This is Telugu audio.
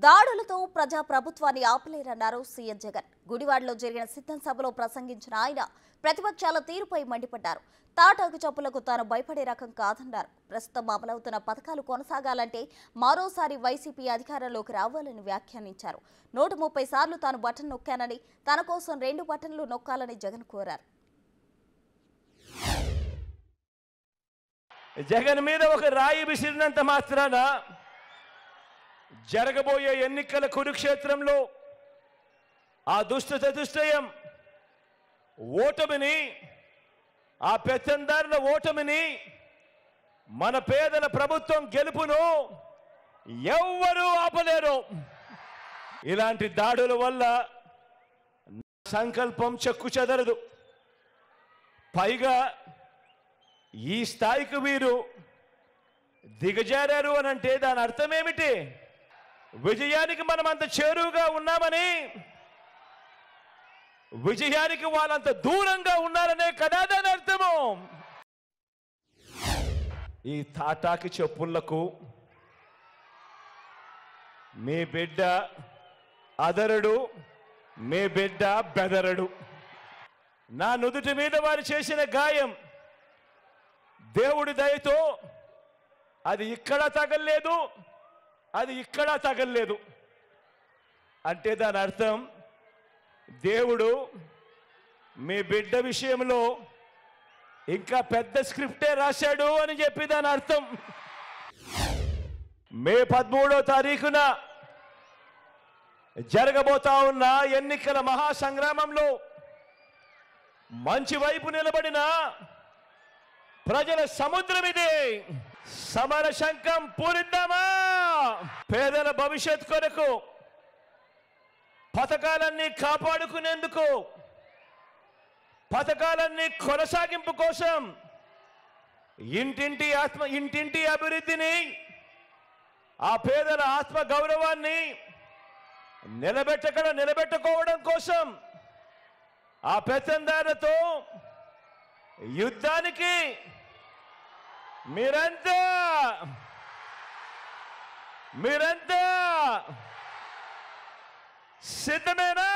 దాడులతో ప్రజా ప్రభుత్వాన్ని ఆపలేరన్నారు సీఎం జగన్. గుడివాడలో జరిగిన సిద్ధం సభలో ప్రసంగించిన ఆయన ప్రతిపక్షాల తీరుపై మండిపడ్డారు. తాటాకు చప్పులకు తాను భయపడే రకం కాదన్నారు. ప్రస్తుతం అమలవుతున్న పథకాలు కొనసాగాలంటే మరోసారి వైసీపీ అధికారంలోకి రావాలని వ్యాఖ్యానించారు. 130 సార్లు తాను బటన్ నొక్కానని, తన కోసం 2 బటన్లు నొక్కాలని జగన్ కోరారు. జగన్ మీద ఒక రాయి విసిరినంత మాత్రాన జరగబోయే ఎన్నికల కురుక్షేత్రంలో ఆ దుష్ట చతుష్టయం ఓటమిని, ఆ పెత్తందారుల ఓటమిని, మన పేదల ప్రభుత్వం గెలుపును ఎవ్వరూ ఆపలేరు. ఇలాంటి దాడుల వల్ల సంకల్పం చెక్కు చెదరదు. పైగా ఈ స్థాయికి వీరు దిగజారారు అని అంటే దాని అర్థం ఏమిటి? విజయానికి మనం అంత చేరువుగా ఉన్నామని, విజయానికి వాళ్ళంత దూరంగా ఉన్నారనే కదా దాని అర్థము. ఈ తాటాకి చెప్పులకు మీ బిడ్డ అదరడు, మీ బిడ్డ బెదరడు. నా నుదుటి మీద వారు చేసిన గాయం దేవుడి దయతో అది ఇక్కడ తగల్లేదు, అది ఇక్కడ తగల్లేదు. అంటే దాని అర్థం దేవుడు మీ బిడ్డ విషయంలో ఇంకా పెద్ద స్క్రిప్టే రాశాడు అని చెప్పి దాని అర్థం. మే 13వ తారీఖున జరగబోతా ఉన్న ఎన్నికల మహాసంగ్రామంలో మంచి వైపు నిలబడిన ప్రజల సముద్రం ఇది. సమర శంఖం పూరిద్దామా? పేదల భవిష్యత్ కొరకు, పథకాలన్నీ కాపాడుకునేందుకు, పథకాలన్నీ కొనసాగింపు కోసం, ఇంటింటి అభివృద్ధిని, ఆ పేదల ఆత్మ గౌరవాన్ని నిలబెట్టుకోవడం కోసం, ఆ పెత్తందారులతో యుద్ధానికి మీరంతా సిద్ధమేనా?